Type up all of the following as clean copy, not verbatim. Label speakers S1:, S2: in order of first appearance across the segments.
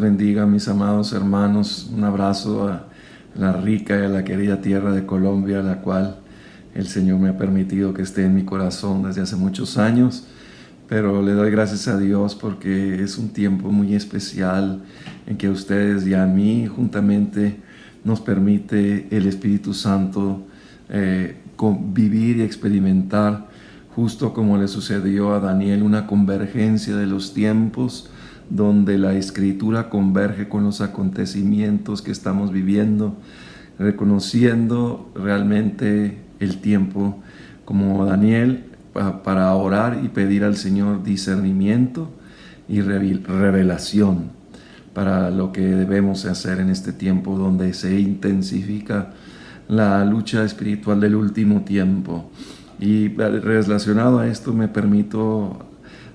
S1: bendiga, mis amados hermanos. Un abrazo a la rica y a la querida tierra de Colombia, la cual el Señor me ha permitido que esté en mi corazón desde hace muchos años. Pero le doy gracias a Dios porque es un tiempo muy especial en que a ustedes y a mí juntamente nos permite el Espíritu Santo vivir y experimentar, justo como le sucedió a Daniel, una convergencia de los tiempos donde la Escritura converge con los acontecimientos que estamos viviendo, reconociendo realmente el tiempo como Daniel para orar y pedir al Señor discernimiento y revelación para lo que debemos hacer en este tiempo donde se intensifica la lucha espiritual del último tiempo. Y relacionado a esto me permito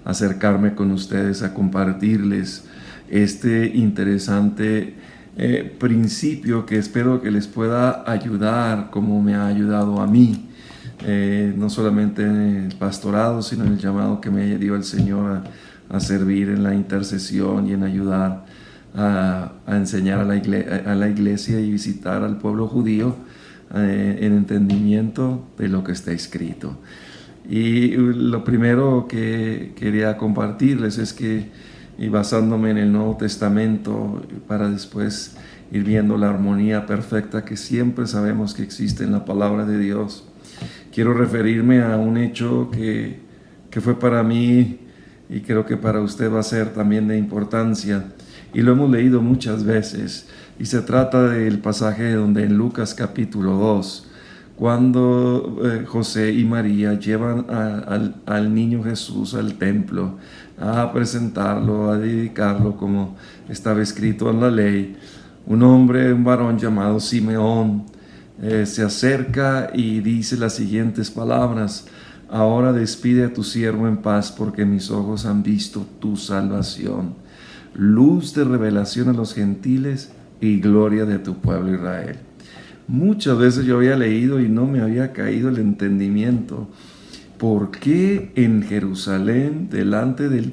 S1: acercarme con ustedes a compartirles este interesante principio que espero que les pueda ayudar como me ha ayudado a mí, no solamente en el pastorado, sino en el llamado que me dio el Señor a servir en la intercesión y en ayudar a enseñar a la iglesia y visitar al pueblo judío en entendimiento de lo que está escrito. Y lo primero que quería compartirles es que, y basándome en el Nuevo Testamento, para después ir viendo la armonía perfecta que siempre sabemos que existe en la palabra de Dios, quiero referirme a un hecho que fue para mí y creo que para usted va a ser también de importancia, y lo hemos leído muchas veces, y se trata del pasaje donde en Lucas capítulo 2, cuando José y María llevan al niño Jesús al templo a presentarlo, a dedicarlo como estaba escrito en la ley, un varón llamado Simeón, se acerca y dice las siguientes palabras: ahora despide a tu siervo en paz, porque mis ojos han visto tu salvación, luz de revelación a los gentiles y gloria de tu pueblo Israel. Muchas veces yo había leído y no me había caído el entendimiento. ¿Por qué en Jerusalén, delante del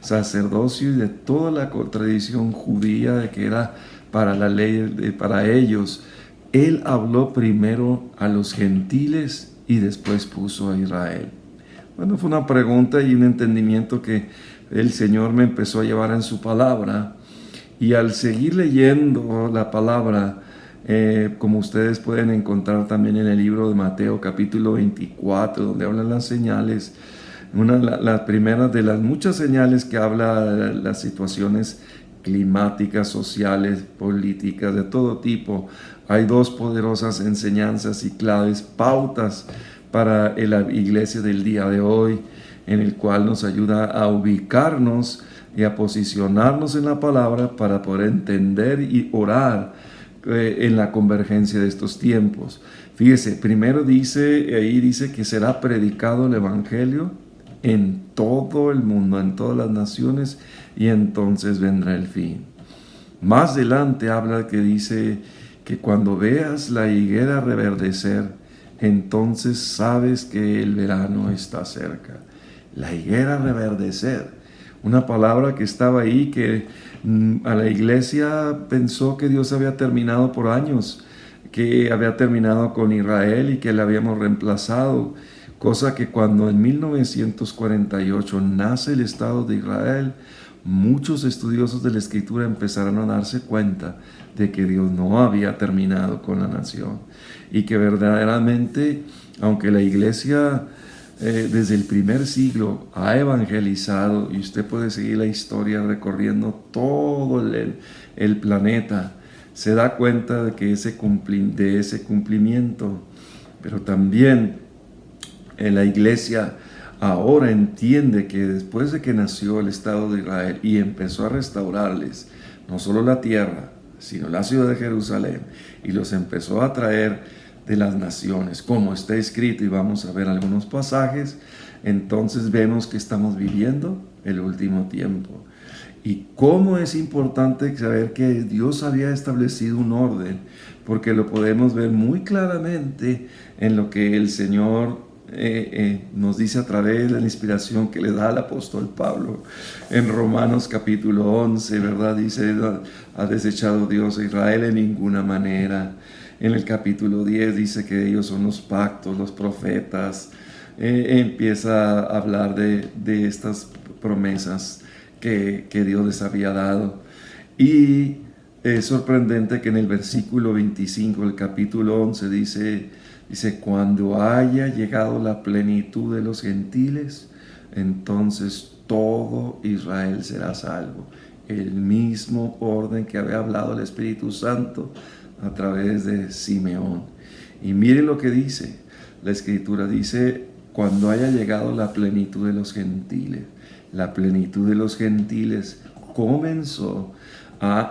S1: sacerdocio y de toda la tradición judía de que era para la ley, para ellos, él habló primero a los gentiles y después puso a Israel? Bueno, fue una pregunta y un entendimiento que el Señor me empezó a llevar en su palabra. Y al seguir leyendo la palabra, como ustedes pueden encontrar también en el libro de Mateo capítulo 24, donde hablan las señales, la primera de las muchas señales que habla de las situaciones climáticas, sociales, políticas, de todo tipo. Hay dos poderosas enseñanzas y claves, pautas para la iglesia del día de hoy, en el cual nos ayuda a ubicarnos y a posicionarnos en la palabra para poder entender y orar en la convergencia de estos tiempos. Fíjese, primero ahí dice que será predicado el evangelio en todo el mundo, en todas las naciones, y entonces vendrá el fin. Más adelante habla que dice que cuando veas la higuera reverdecer, entonces sabes que el verano está cerca. La higuera reverdecer, una palabra que estaba ahí que a la iglesia pensó que Dios había terminado por años, que había terminado con Israel y que le habíamos reemplazado, cosa que cuando en 1948 nace el Estado de Israel, muchos estudiosos de la Escritura empezaron a darse cuenta de que Dios no había terminado con la nación y que verdaderamente, aunque la iglesia desde el primer siglo ha evangelizado, y usted puede seguir la historia recorriendo todo el planeta, se da cuenta de que ese cumplimiento, pero también la iglesia ahora entiende que después de que nació el Estado de Israel y empezó a restaurarles no solo la tierra, sino la ciudad de Jerusalén, y los empezó a traer de las naciones, como está escrito, y vamos a ver algunos pasajes, entonces vemos que estamos viviendo el último tiempo. Y cómo es importante saber que Dios había establecido un orden, porque lo podemos ver muy claramente en lo que el Señor nos dice a través de la inspiración que le da al apóstol Pablo en Romanos capítulo 11, ¿verdad? Dice, ha desechado Dios a Israel en ninguna manera. En el capítulo 10 dice que ellos son los pactos, los profetas. Empieza a hablar de estas promesas que Dios les había dado. Y es sorprendente que en el versículo 25 del capítulo 11 dice, cuando haya llegado la plenitud de los gentiles, entonces todo Israel será salvo. El mismo orden que había hablado el Espíritu Santo a través de Simeón. Y miren lo que dice la Escritura, dice, cuando haya llegado la plenitud de los gentiles. La plenitud de los gentiles comenzó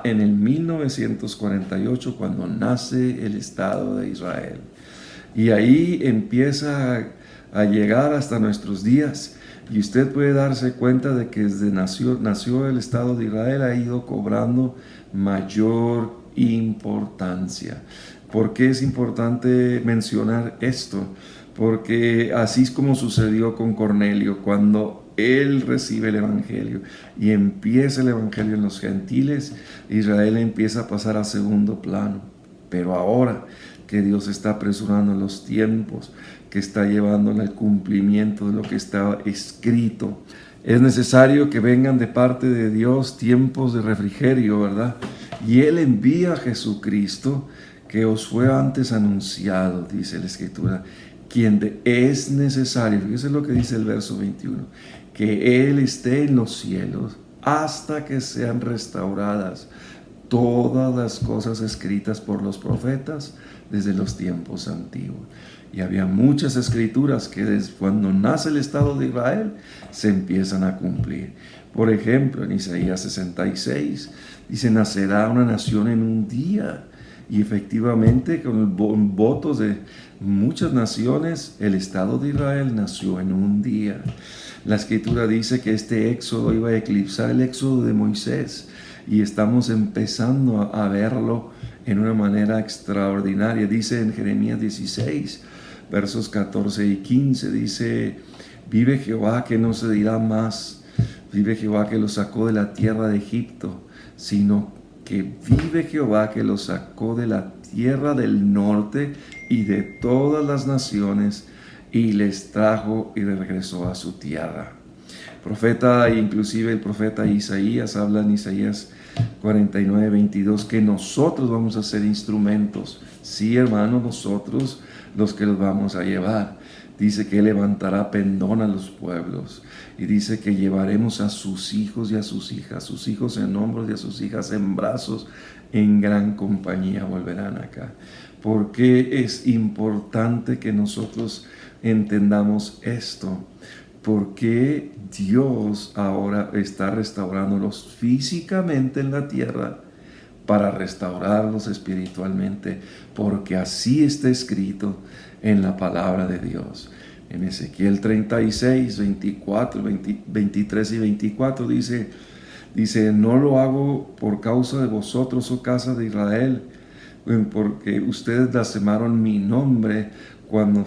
S1: en el 1948, cuando nace el Estado de Israel. Y ahí empieza a llegar hasta nuestros días. Y usted puede darse cuenta de que desde nació el Estado de Israel, ha ido cobrando mayor importancia. ¿Por qué es importante mencionar esto? Porque así es como sucedió con Cornelio, cuando él recibe el Evangelio y empieza el Evangelio en los gentiles, Israel empieza a pasar a segundo plano. Pero ahora que Dios está apresurando los tiempos, que está llevando al cumplimiento de lo que estaba escrito, es necesario que vengan de parte de Dios tiempos de refrigerio, ¿verdad? Y Él envía a Jesucristo, que os fue antes anunciado, dice la Escritura, quien es necesario, fíjese lo que dice el verso 21, que Él esté en los cielos hasta que sean restauradas todas las cosas escritas por los profetas desde los tiempos antiguos. Y había muchas escrituras que desde cuando nace el Estado de Israel se empiezan a cumplir. Por ejemplo, en Isaías 66 dice, nacerá una nación en un día. Y efectivamente, con votos de muchas naciones, el Estado de Israel nació en un día. La Escritura dice que este éxodo iba a eclipsar el éxodo de Moisés. Y estamos empezando a verlo en una manera extraordinaria. Dice en Jeremías 16, versos 14 y 15, dice, vive Jehová que no se dirá más, vive Jehová que lo sacó de la tierra de Egipto, sino que vive Jehová que lo sacó de la tierra del norte y de todas las naciones y les trajo y regresó a su tierra. Profeta, inclusive el profeta Isaías habla en Isaías 49, 22, que nosotros vamos a ser instrumentos. Sí, hermanos, nosotros los que los vamos a llevar. Dice que levantará pendón a los pueblos. Y dice que llevaremos a sus hijos y a sus hijas, sus hijos en hombros y a sus hijas en brazos, en gran compañía volverán acá. Porque es importante que nosotros entendamos esto. Porque Dios ahora está restaurándolos físicamente en la tierra para restaurarlos espiritualmente, porque así está escrito en la palabra de Dios. En Ezequiel 36, 24, 23 y 24 dice, no lo hago por causa de vosotros, oh casa de Israel, porque ustedes blasfemaron mi nombre cuando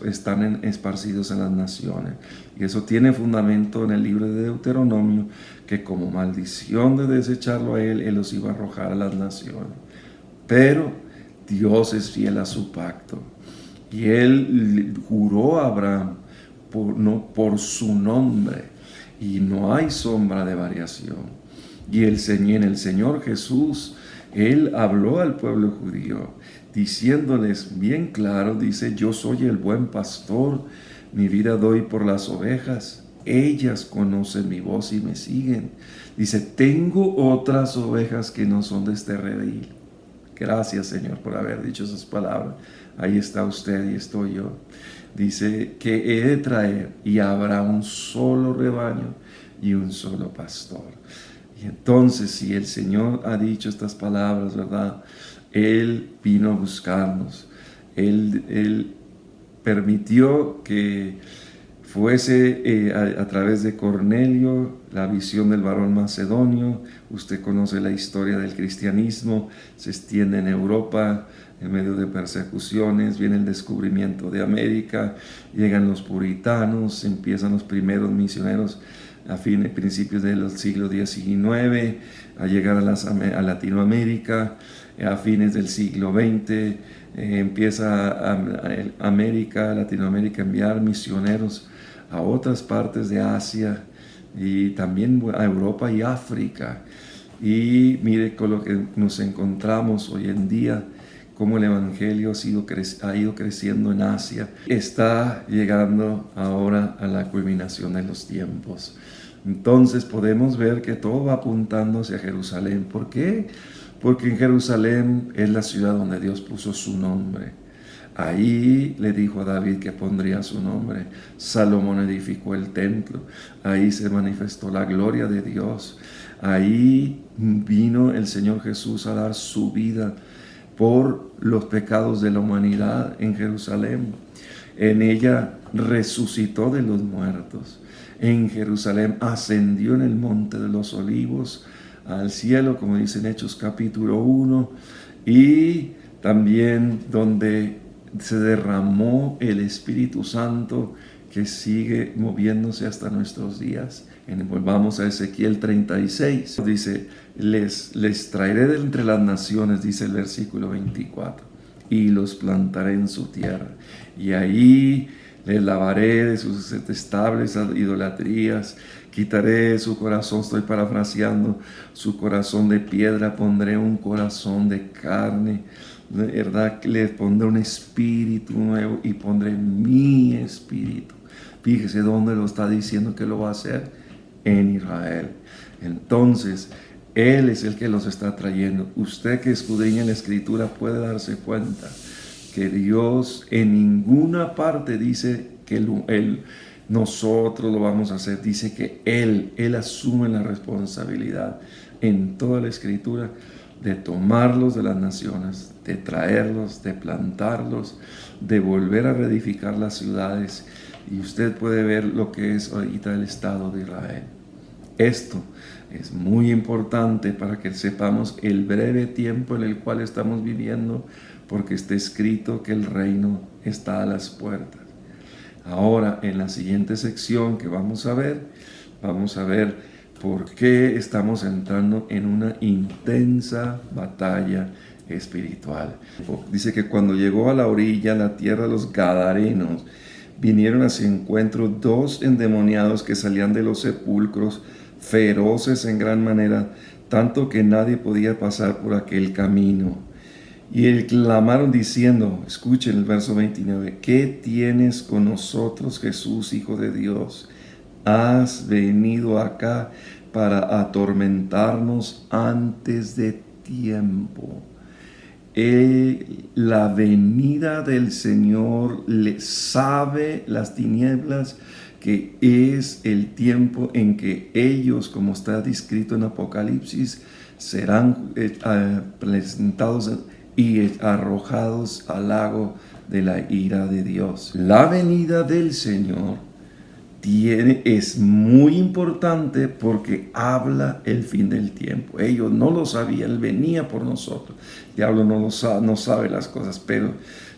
S1: están esparcidos en las naciones. Y eso tiene fundamento en el libro de Deuteronomio, que como maldición de desecharlo a Él los iba a arrojar a las naciones. Pero Dios es fiel a su pacto. Y Él juró a Abraham por su nombre. Y no hay sombra de variación. Y en el Señor Jesús, Él habló al pueblo judío, diciéndoles bien claro, dice, yo soy el buen pastor, mi vida doy por las ovejas, ellas conocen mi voz y me siguen. Dice, tengo otras ovejas que no son de este redil. Gracias, Señor, por haber dicho esas palabras. Ahí está usted y estoy yo. Dice que he de traer y habrá un solo rebaño y un solo pastor. Y entonces, si el Señor ha dicho estas palabras, ¿verdad? Él vino a buscarnos. Él permitió que fuese a través de Cornelio, la visión del varón macedonio. Usted conoce la historia del cristianismo, se extiende en Europa en medio de persecuciones, viene el descubrimiento de América, llegan los puritanos, empiezan los primeros misioneros a principios del siglo XIX, a llegar a Latinoamérica, a fines del siglo XX, empieza Latinoamérica a enviar misioneros a otras partes de Asia y también a Europa y África. Y mire con lo que nos encontramos hoy en día, cómo el Evangelio ha ido creciendo en Asia. Está llegando ahora a la culminación de los tiempos. Entonces podemos ver que todo va apuntando hacia Jerusalén. ¿Por qué? Porque en Jerusalén es la ciudad donde Dios puso su nombre. Ahí le dijo a David que pondría su nombre. Salomón edificó el templo. Ahí se manifestó la gloria de Dios. Ahí vino el Señor Jesús a dar su vida por los pecados de la humanidad en Jerusalén. En ella resucitó de los muertos. En Jerusalén ascendió en el monte de los olivos al cielo, como dice en Hechos capítulo 1, y también donde se derramó el Espíritu Santo, que sigue moviéndose hasta nuestros días. Volvamos a Ezequiel 36, dice, les traeré de entre las naciones, dice el versículo 24, y los plantaré en su tierra, y ahí les lavaré de sus detestables idolatrías, quitaré su corazón, estoy parafraseando, su corazón de piedra, pondré un corazón de carne, de verdad, les pondré un espíritu nuevo y pondré mi espíritu. Fíjese dónde lo está diciendo que lo va a hacer, en Israel. Entonces, Él es el que los está trayendo. Usted que escudriña la Escritura puede darse cuenta que Dios en ninguna parte dice que nosotros lo vamos a hacer. Dice que Él asume la responsabilidad en toda la Escritura de tomarlos de las naciones, de traerlos, de plantarlos, de volver a reedificar las ciudades. Y usted puede ver lo que es ahorita el Estado de Israel. Esto es muy importante para que sepamos el breve tiempo en el cual estamos viviendo, porque está escrito que el reino está a las puertas. Ahora, en la siguiente sección que vamos a ver por qué estamos entrando en una intensa batalla espiritual. Dice que cuando llegó a la orilla, la tierra de los Gadarenos, vinieron a su encuentro 2 endemoniados que salían de los sepulcros, feroces en gran manera, tanto que nadie podía pasar por aquel camino. Y clamaron diciendo, escuchen el verso 29, ¿qué tienes con nosotros, Jesús, Hijo de Dios? ¿Has venido acá para atormentarnos antes de tiempo? La venida del Señor sabe las tinieblas, que es el tiempo en que ellos, como está descrito en Apocalipsis, serán presentados y arrojados al lago de la ira de Dios. La venida del Señor es muy importante porque habla el fin del tiempo. Ellos no lo sabían, Él venía por nosotros. El diablo no sabe las cosas, pero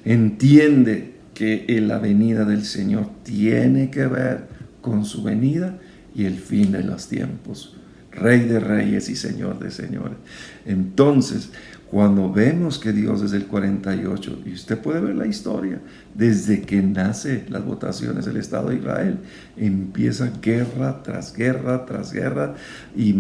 S1: entiende que la venida del Señor tiene que ver con su venida y el fin de los tiempos. Rey de reyes y Señor de señores. Entonces, cuando vemos que Dios desde el 48, y usted puede ver la historia, desde que nace las votaciones del Estado de Israel, empieza guerra tras guerra tras guerra, y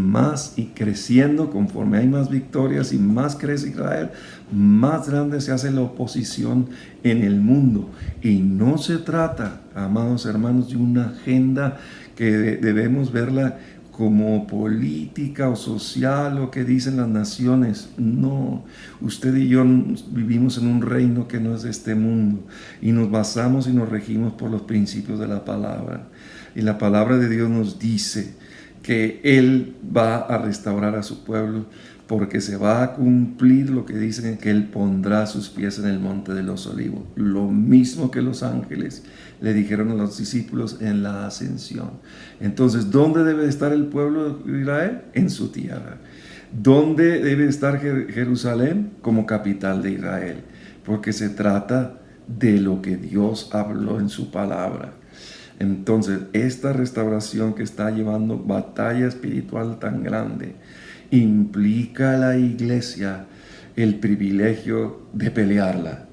S1: creciendo conforme hay más victorias y más crece Israel, más grande se hace la oposición en el mundo. Y no se trata, amados hermanos, de una agenda que debemos verla como política o social o que dicen las naciones. No, usted y yo vivimos en un reino que no es de este mundo y nos basamos y nos regimos por los principios de la palabra. Y la palabra de Dios nos dice que Él va a restaurar a su pueblo, porque se va a cumplir lo que dicen, que Él pondrá sus pies en el monte de los olivos. Lo mismo que los ángeles le dijeron a los discípulos en la ascensión. Entonces, ¿dónde debe estar el pueblo de Israel? En su tierra. ¿Dónde debe estar Jerusalén? Como capital de Israel, porque se trata de lo que Dios habló en su palabra. Entonces, esta restauración que está llevando batalla espiritual tan grande, implica a la iglesia el privilegio de pelearla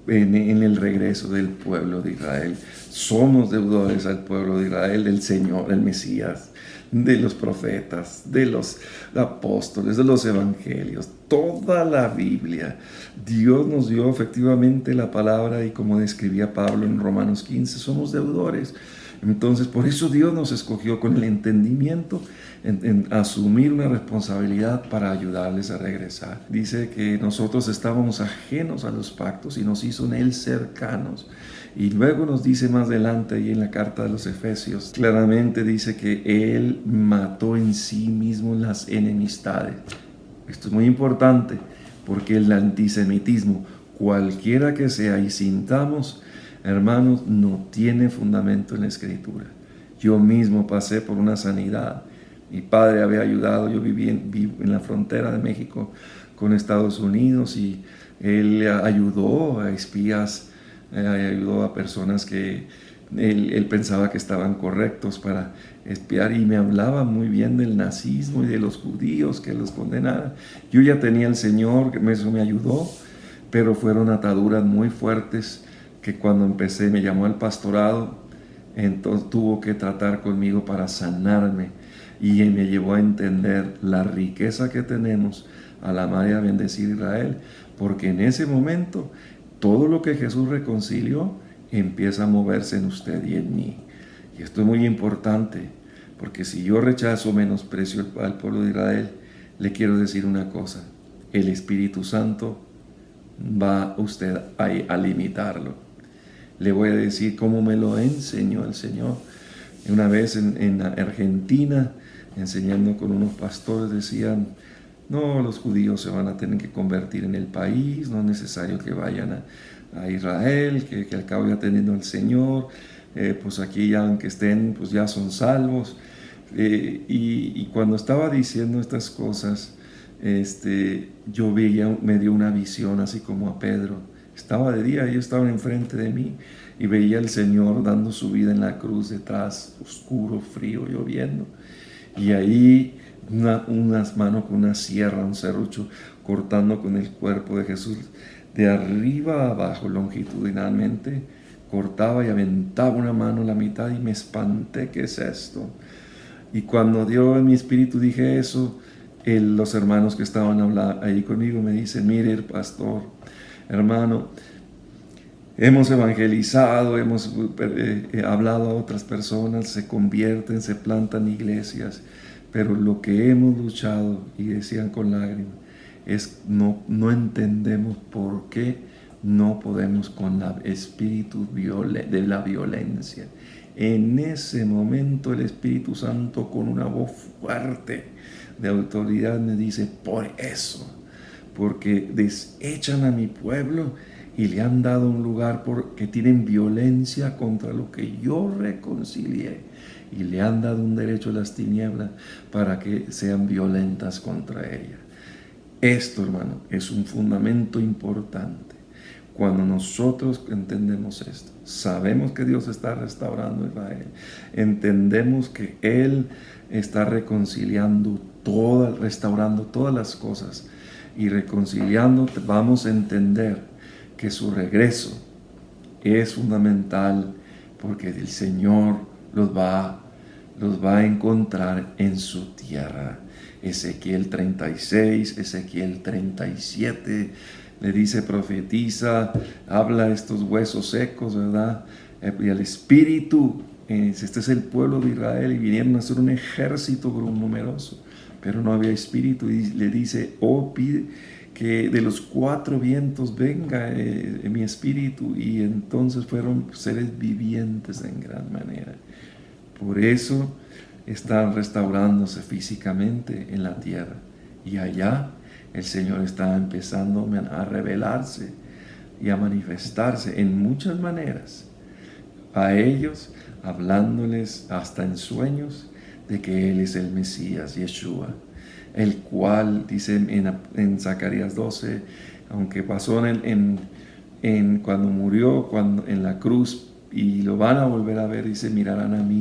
S1: en el regreso del pueblo de Israel. Somos deudores al pueblo de Israel, del Señor, el Mesías, de los profetas, de los apóstoles, de los evangelios, toda la Biblia. Dios nos dio efectivamente la palabra y como describía Pablo en Romanos 15, somos deudores. Entonces, por eso Dios nos escogió con el entendimiento en asumir una responsabilidad para ayudarles a regresar. Dice que nosotros estábamos ajenos a los pactos y nos hizo en Él cercanos. Y luego nos dice más adelante, y en la carta de los Efesios, claramente dice que Él mató en sí mismo las enemistades. Esto es muy importante porque el antisemitismo, cualquiera que sea y sintamos, hermanos, no tiene fundamento en la Escritura. Yo mismo pasé por una sanidad. Mi padre había ayudado, yo viví en la frontera de México con Estados Unidos y él ayudó a espías, ayudó a personas que él pensaba que estaban correctos para espiar y me hablaba muy bien del nazismo y de los judíos que los condenaran. Yo ya tenía el Señor, eso me ayudó, pero fueron ataduras muy fuertes que cuando empecé me llamó al pastorado, entonces tuvo que tratar conmigo para sanarme y me llevó a entender la riqueza que tenemos al amar y a bendecir a Israel, porque en ese momento todo lo que Jesús reconcilió empieza a moverse en usted y en mí. Y esto es muy importante, porque si yo rechazo o menosprecio al pueblo de Israel, le quiero decir una cosa: el Espíritu Santo va usted a limitarlo. Le voy a decir cómo me lo enseñó el Señor. Una vez en Argentina, enseñando con unos pastores, decían: no, los judíos se van a tener que convertir en el país, no es necesario que vayan a Israel, que al cabo ya teniendo al Señor, pues aquí ya aunque estén, pues ya son salvos. Y cuando estaba diciendo estas cosas, yo veía, me dio una visión así como a Pedro. Estaba de día, ellos estaban enfrente de mí y veía al Señor dando su vida en la cruz detrás, oscuro, frío, lloviendo. Y ahí unas manos con una sierra, un serrucho, cortando con el cuerpo de Jesús de arriba a abajo, longitudinalmente, cortaba y aventaba una mano a la mitad y me espanté. ¿Qué es esto? Y cuando dio en mi espíritu dije eso, los hermanos que estaban ahí conmigo me dicen: mire, pastor, hermano, hemos evangelizado, hemos hablado a otras personas, se convierten, se plantan iglesias, pero lo que hemos luchado, y decían con lágrimas, es no entendemos por qué no podemos con el espíritu de la violencia. En ese momento el Espíritu Santo, con una voz fuerte de autoridad, me dice: por eso, porque desechan a mi pueblo y le han dado un lugar porque tienen violencia contra lo que yo reconcilié, y le han dado un derecho a las tinieblas para que sean violentas contra ella. Esto, hermano, es un fundamento importante. Cuando nosotros entendemos esto, sabemos que Dios está restaurando a Israel, entendemos que Él está reconciliando restaurando todas las cosas y reconciliando, vamos a entender que su regreso es fundamental, porque el Señor los va a encontrar en su tierra. Ezequiel 36, Ezequiel 37, le dice, profetiza, habla estos huesos secos, ¿verdad? Y el Espíritu, este es el pueblo de Israel, y vinieron a ser un ejército numeroso, pero no había Espíritu, y le dice: pide que de los cuatro vientos venga mi Espíritu, y entonces fueron seres vivientes en gran manera. Por eso están restaurándose físicamente en la tierra. Y allá el Señor está empezando a revelarse y a manifestarse en muchas maneras a ellos, hablándoles hasta en sueños de que Él es el Mesías, Yeshua, el cual, dice en Zacarías 12, aunque pasó cuando murió en la cruz, y lo van a volver a ver, dice, mirarán a mí,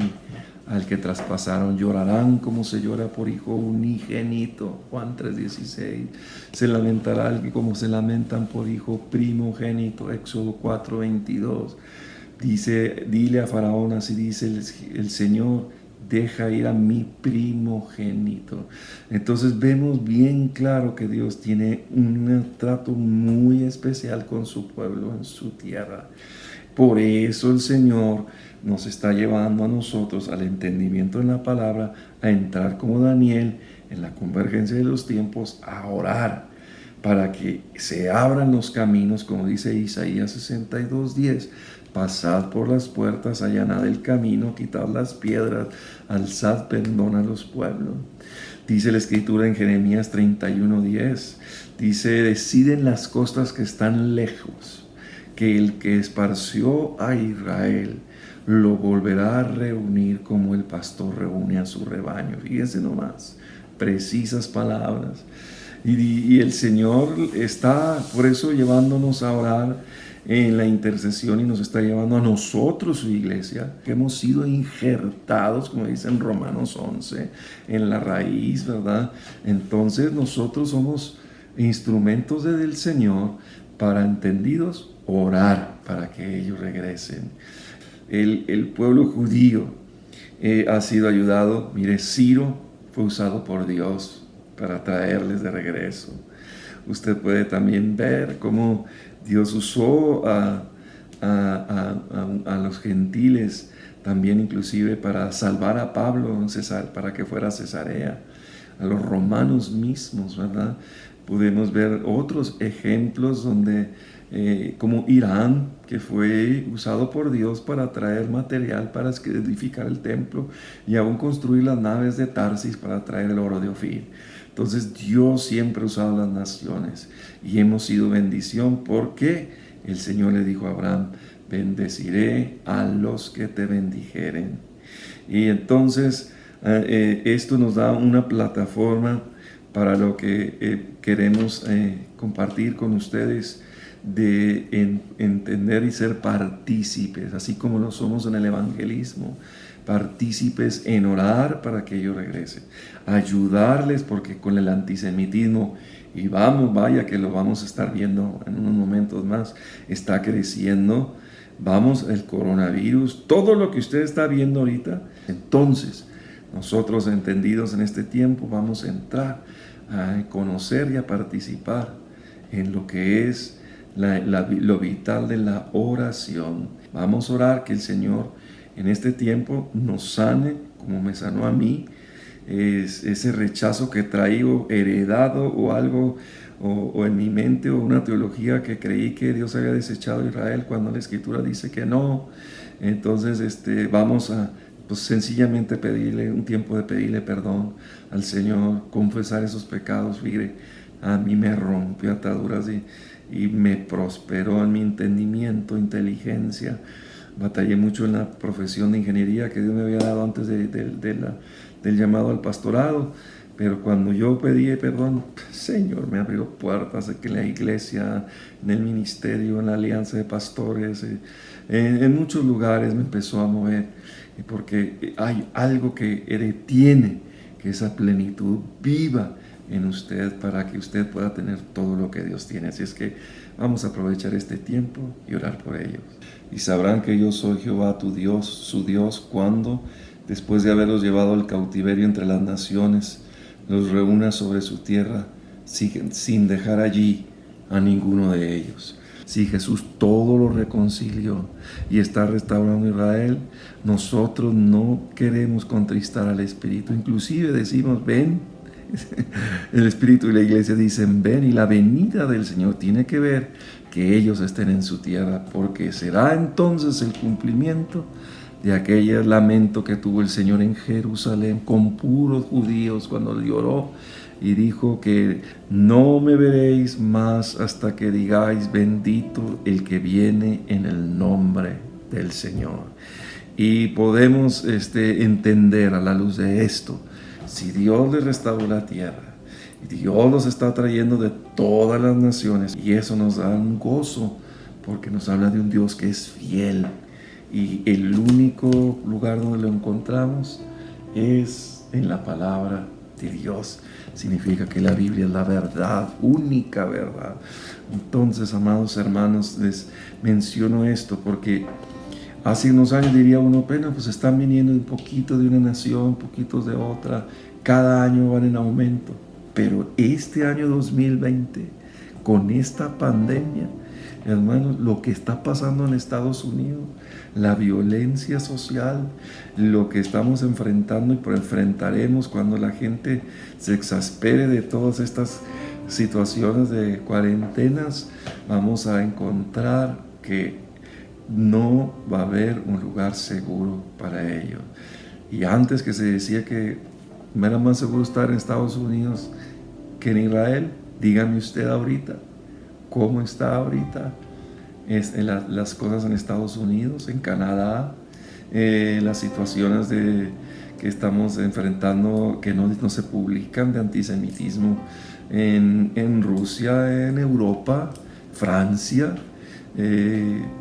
S1: al que traspasaron, llorarán como se llora por hijo unigénito, Juan 3:16, se lamentarán como se lamentan por hijo primogénito, Éxodo 4:22, dice, dile a Faraón, así dice el Señor, deja ir a mi primogénito. Entonces vemos bien claro que Dios tiene un trato muy especial con su pueblo en su tierra. Por eso el Señor nos está llevando a nosotros al entendimiento en la palabra, a entrar como Daniel en la convergencia de los tiempos, a orar para que se abran los caminos, como dice Isaías 62:10, pasad por las puertas, allanad el camino, quitad las piedras, alzad perdón a los pueblos. Dice la Escritura en Jeremías 31:10, dice, deciden las costas que están lejos, que el que esparció a Israel lo volverá a reunir como el pastor reúne a su rebaño. Fíjense nomás, precisas palabras. Y el Señor está por eso llevándonos a orar en la intercesión y nos está llevando a nosotros, su iglesia, que hemos sido injertados, como dice en Romanos 11, en la raíz, ¿verdad? Entonces nosotros somos instrumentos del Señor para, entendidos, orar para que ellos regresen. El pueblo judío ha sido ayudado. Mire, Ciro fue usado por Dios para traerles de regreso. Usted puede también ver cómo Dios usó a los gentiles también, inclusive para salvar a Pablo para que fuera a Cesarea, a los romanos mismos, ¿verdad? Podemos ver otros ejemplos donde como Irán, que fue usado por Dios para traer material para edificar el templo y aún construir las naves de Tarsis para traer el oro de Ofir. Entonces Dios siempre ha usado las naciones y hemos sido bendición porque el Señor le dijo a Abraham, bendeciré a los que te bendijeren. Y entonces esto nos da una plataforma para lo que queremos compartir con ustedes, de entender y ser partícipes, así como lo somos en el evangelismo, partícipes en orar para que ellos regresen, ayudarles, porque con el antisemitismo, y vaya que lo vamos a estar viendo en unos momentos más, está creciendo, el coronavirus, todo lo que usted está viendo ahorita. Entonces nosotros, entendidos en este tiempo, vamos a entrar a conocer y a participar en lo que es lo vital de la oración. Vamos a orar que el Señor en este tiempo nos sane, como me sanó a mí, ese rechazo que traigo heredado o algo, o en mi mente, o una teología que creí que Dios había desechado a Israel cuando la Escritura dice que no. Entonces vamos a sencillamente pedirle un tiempo de pedirle perdón al Señor, confesar esos pecados. Mire, a mí me rompió ataduras y me prosperó en mi entendimiento, inteligencia. Batallé mucho en la profesión de ingeniería que Dios me había dado antes del llamado al pastorado, pero cuando yo pedí perdón, Señor me abrió puertas de que en la iglesia, en el ministerio, en la alianza de pastores, en muchos lugares me empezó a mover, porque hay algo que tiene que esa plenitud viva en usted para que usted pueda tener todo lo que Dios tiene. Así es que vamos a aprovechar este tiempo y orar por ellos. Y sabrán que yo soy Jehová tu Dios, su Dios, cuando, después de haberlos llevado al cautiverio entre las naciones, los reúna sobre su tierra sin dejar allí a ninguno de ellos. Si Jesús todo lo reconcilió y está restaurando Israel, nosotros no queremos contristar al Espíritu. Inclusive decimos, ven. El Espíritu y la iglesia dicen, ven, y la venida del Señor tiene que ver que ellos estén en su tierra, porque será entonces el cumplimiento de aquel lamento que tuvo el Señor en Jerusalén con puros judíos cuando lloró y dijo que no me veréis más hasta que digáis bendito el que viene en el nombre del Señor. Y podemos entender a la luz de esto, si Dios les restauró la tierra, Dios los está trayendo de todas las naciones, y eso nos da un gozo porque nos habla de un Dios que es fiel, y el único lugar donde lo encontramos es en la palabra de Dios. Significa que la Biblia es la verdad, única verdad. Entonces, amados hermanos, les menciono esto porque hace unos años diría uno, bueno, pues están viniendo un poquito de una nación, poquitos de otra, cada año van en aumento. Pero este año 2020, con esta pandemia, hermanos, lo que está pasando en Estados Unidos, la violencia social, lo que estamos enfrentando y enfrentaremos cuando la gente se exaspere de todas estas situaciones de cuarentenas, vamos a encontrar que no va a haber un lugar seguro para ellos. Y antes que se decía que era más seguro estar en Estados Unidos que en Israel, dígame usted ahorita, ¿cómo está ahorita las cosas en Estados Unidos, en Canadá? Las situaciones que estamos enfrentando que no se publican de antisemitismo en Rusia, en Europa, Francia.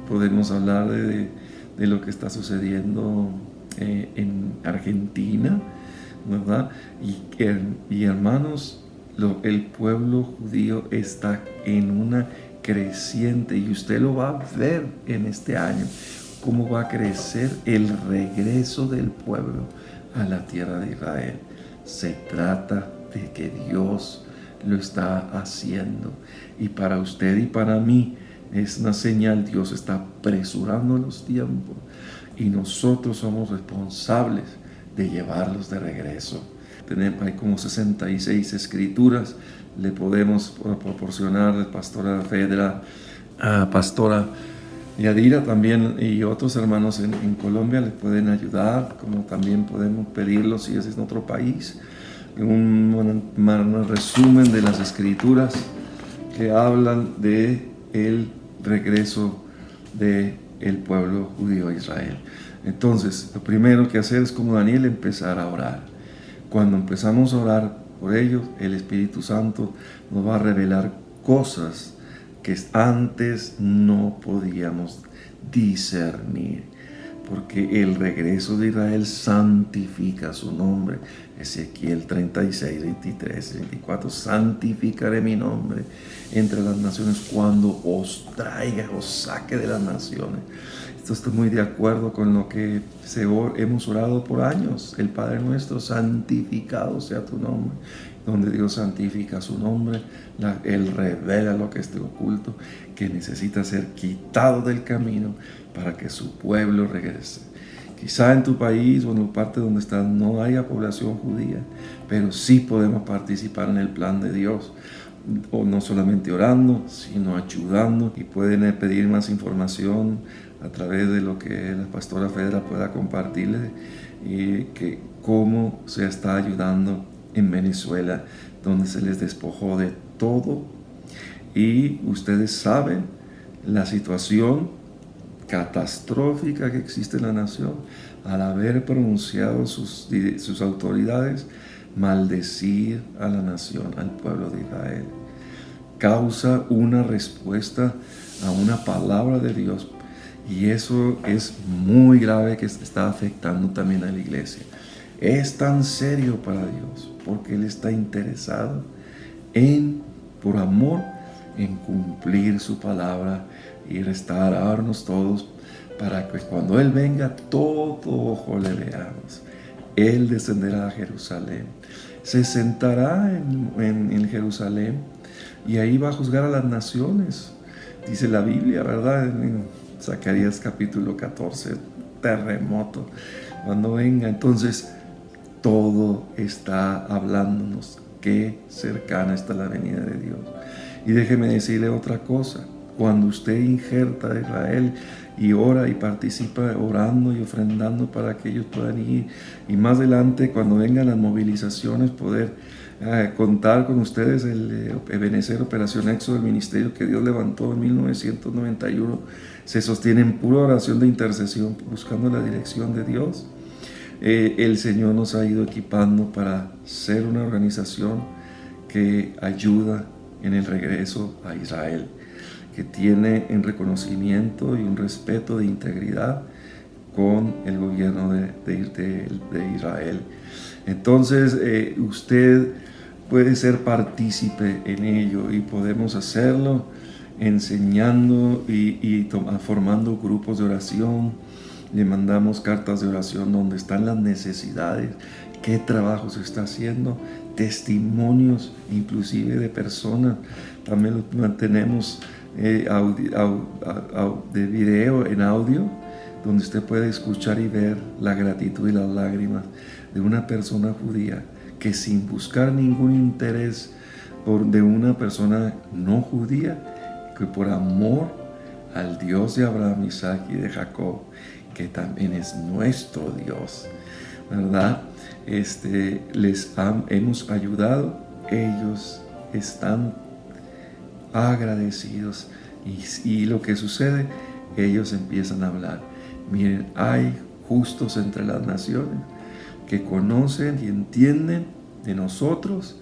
S1: Podemos hablar de lo que está sucediendo en Argentina, ¿verdad? Y hermanos, el pueblo judío está en una creciente, y usted lo va a ver en este año, cómo va a crecer el regreso del pueblo a la tierra de Israel. Se trata de que Dios lo está haciendo, y para usted y para mí es una señal. Dios está apresurando los tiempos y nosotros somos responsables de llevarlos de regreso. Hay como 66 escrituras, le podemos proporcionar a Pastora Fedra, a Pastora Yadira también, y otros hermanos en Colombia le pueden ayudar, como también podemos pedirlo si es en otro país, un resumen de las escrituras que hablan de el regreso del pueblo judío a Israel. Entonces, lo primero que hacer es, como Daniel, empezar a orar. Cuando empezamos a orar por ellos, el Espíritu Santo nos va a revelar cosas que antes no podíamos discernir, porque el regreso de Israel santifica su nombre. Ezequiel 36, 23, 24, santificaré mi nombre entre las naciones cuando os traiga, os saque de las naciones. Esto está muy de acuerdo con lo que hemos orado por años. El Padre nuestro, santificado sea tu nombre. Donde Dios santifica su nombre, Él revela lo que esté oculto, que necesita ser quitado del camino para que su pueblo regrese. Quizá en tu país o en la parte donde estás no haya población judía, pero sí podemos participar en el plan de Dios, o no solamente orando, sino ayudando. Y pueden pedir más información a través de lo que la Pastora Fedra pueda compartirles, y que cómo se está ayudando en Venezuela, donde se les despojó de todo. Y ustedes saben la situación catastrófica que existe en la nación al haber pronunciado sus autoridades maldecir a la nación, al pueblo de Israel. Causa una respuesta a una palabra de Dios, y eso es muy grave, que está afectando también a la iglesia. Es tan serio para Dios porque Él está interesado por amor, en cumplir su palabra y restaurarnos todos, para que cuando Él venga todo ojo le veamos. Él descenderá a Jerusalén, se sentará en Jerusalén, y ahí va a juzgar a las naciones. Dice la Biblia, ¿verdad? En Zacarías capítulo 14, terremoto cuando venga. Entonces todo está hablándonos que cercana está la venida de Dios. Y déjeme decirle otra cosa: cuando usted injerta a Israel, y ora y participa orando y ofrendando para que ellos puedan ir. Y más adelante, cuando vengan las movilizaciones, poder contar con ustedes el Ebenecer Operación Éxodo, el ministerio que Dios levantó en 1991. Se sostiene en pura oración de intercesión, buscando la dirección de Dios. El Señor nos ha ido equipando para ser una organización que ayuda en el regreso a Israel, que tiene un reconocimiento y un respeto de integridad con el gobierno de Israel. Entonces usted puede ser partícipe en ello, y podemos hacerlo enseñando y formando grupos de oración. Le mandamos cartas de oración donde están las necesidades, qué trabajo se está haciendo, testimonios inclusive de personas. También lo mantenemos de video en audio, donde usted puede escuchar y ver la gratitud y las lágrimas de una persona judía que, sin buscar ningún interés de una persona no judía, que por amor al Dios de Abraham, Isaac y de Jacob, que también es nuestro Dios, ¿verdad? Hemos ayudado. Ellos están agradecidos, y lo que sucede, ellos empiezan a hablar. Miren, hay justos entre las naciones que conocen y entienden de nosotros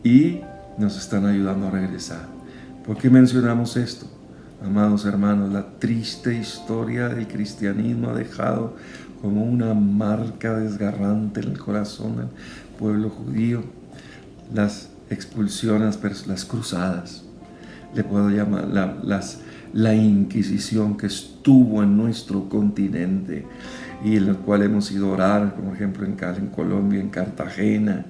S1: y nos están ayudando a regresar. ¿Por qué mencionamos esto? Amados hermanos, la triste historia del cristianismo ha dejado como una marca desgarrante en el corazón del pueblo judío las expulsiones, las cruzadas, le puedo llamar la Inquisición que estuvo en nuestro continente, y en el cual hemos ido a orar, como ejemplo en Colombia, en Cartagena,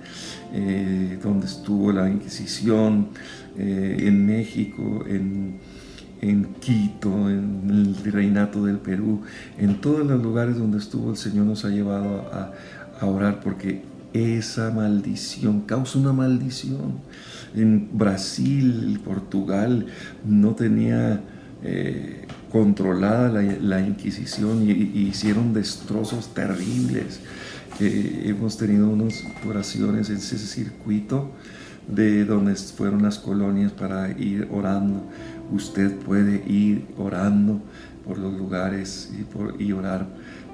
S1: donde estuvo la Inquisición, en México, en Quito, en el Virreinato del Perú, en todos los lugares donde estuvo, el Señor nos ha llevado a orar, porque esa maldición causa una maldición. En Brasil y Portugal no tenía controlada la Inquisición, y hicieron destrozos terribles. Hemos tenido unas oraciones en ese circuito de donde fueron las colonias para ir orando. Usted puede ir orando por los lugares y orar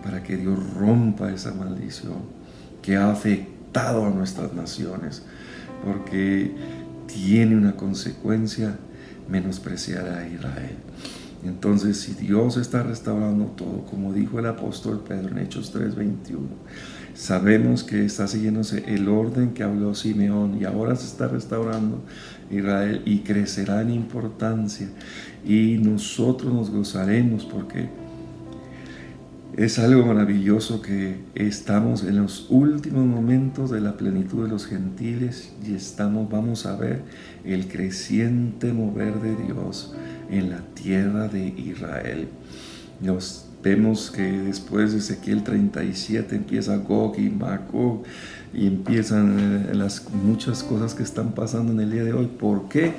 S1: para que Dios rompa esa maldición que ha afectado a nuestras naciones, porque tiene una consecuencia: menospreciar a Israel. Entonces, si Dios está restaurando todo, como dijo el apóstol Pedro en Hechos 3:21, sabemos que está siguiéndose el orden que habló Simeón, y ahora se está restaurando Israel y crecerá en importancia, y nosotros nos gozaremos, porque es algo maravilloso que estamos en los últimos momentos de la plenitud de los gentiles, y vamos a ver el creciente mover de Dios en la tierra de Israel. Vemos que después de Ezequiel 37 empieza Gog y Magog, y empiezan muchas cosas que están pasando en el día de hoy. ¿Por qué?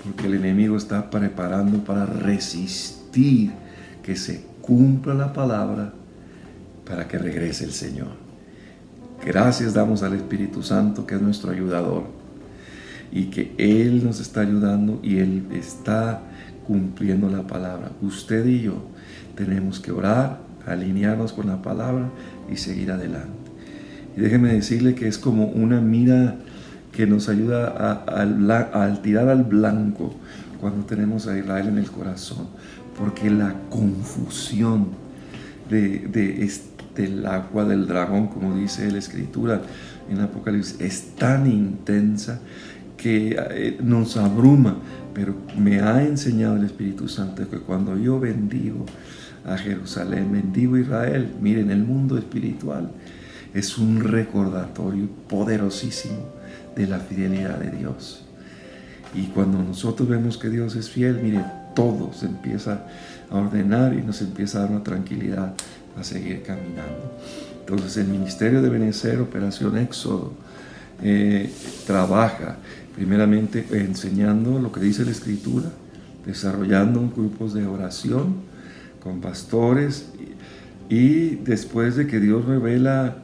S1: Porque el enemigo está preparando para resistir que se cumpla la palabra, para que regrese el Señor. Gracias damos al Espíritu Santo, que es nuestro ayudador, y que Él nos está ayudando, y Él está cumpliendo la palabra. Usted y yo tenemos que orar, alinearnos con la palabra y seguir adelante. Y déjeme decirle que es como una mira que nos ayuda a tirar al blanco cuando tenemos a Israel en el corazón, porque la confusión del agua del dragón, como dice la Escritura en Apocalipsis, es tan intensa que nos abruma. Pero me ha enseñado el Espíritu Santo que cuando yo bendigo a Jerusalén, bendigo a Israel, miren, el mundo espiritual es un recordatorio poderosísimo de la fidelidad de Dios. Y cuando nosotros vemos que Dios es fiel, miren, todo se empieza a ordenar y nos empieza a dar una tranquilidad a seguir caminando. Entonces, el Ministerio de Ebenecer, Operación Éxodo, trabaja primeramente enseñando lo que dice la Escritura, desarrollando grupos de oración con pastores, y después de que Dios revela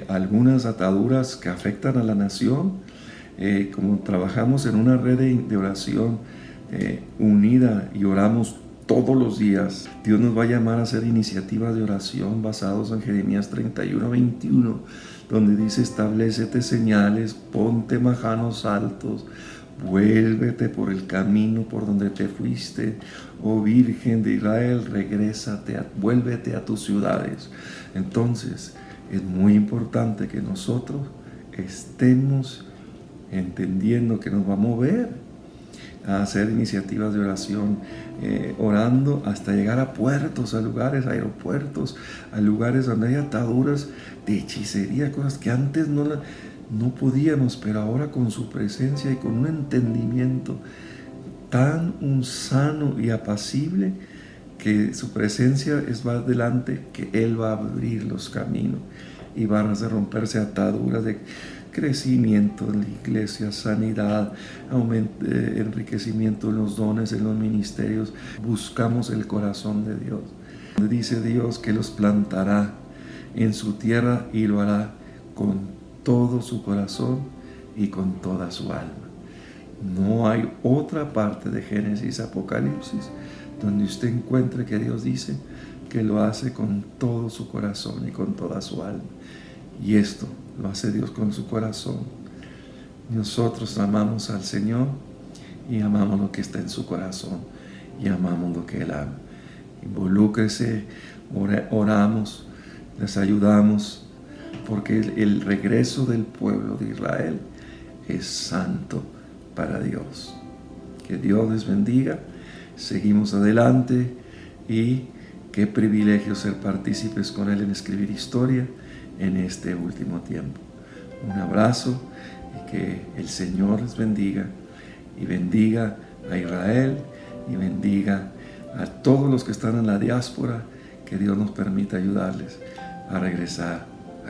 S1: algunas ataduras que afectan a la nación, como trabajamos en una red de oración unida y oramos todos los días, Dios nos va a llamar a hacer iniciativas de oración basados en Jeremías 31:21, donde dice: establécete señales, ponte majanos altos, vuélvete por el camino por donde te fuiste, oh Virgen de Israel, regrésate, vuélvete a tus ciudades. Entonces, es muy importante que nosotros estemos entendiendo que nos va a mover a hacer iniciativas de oración, orando hasta llegar a puertos, a lugares, a aeropuertos, a lugares donde hay ataduras de hechicería, cosas que antes no podíamos, pero ahora con su presencia y con un entendimiento tan sano y apacible, que su presencia es más delante, que Él va a abrir los caminos y van a romperse ataduras de crecimiento en la iglesia, sanidad, enriquecimiento en los dones, en los ministerios. Buscamos el corazón de Dios. Dice Dios que los plantará en su tierra y lo hará con todo su corazón y con toda su alma. No hay otra parte de Génesis, Apocalipsis, donde usted encuentre que Dios dice que lo hace con todo su corazón y con toda su alma. Y esto lo hace Dios con su corazón. Nosotros amamos al Señor y amamos lo que está en su corazón y amamos lo que Él ama. Involúcrese, oramos, les ayudamos, porque el regreso del pueblo de Israel es santo para Dios. Que Dios les bendiga. Seguimos adelante y qué privilegio ser partícipes con Él en escribir historia en este último tiempo. Un abrazo y que el Señor les bendiga y bendiga a Israel y bendiga a todos los que están en la diáspora, que Dios nos permita ayudarles a regresar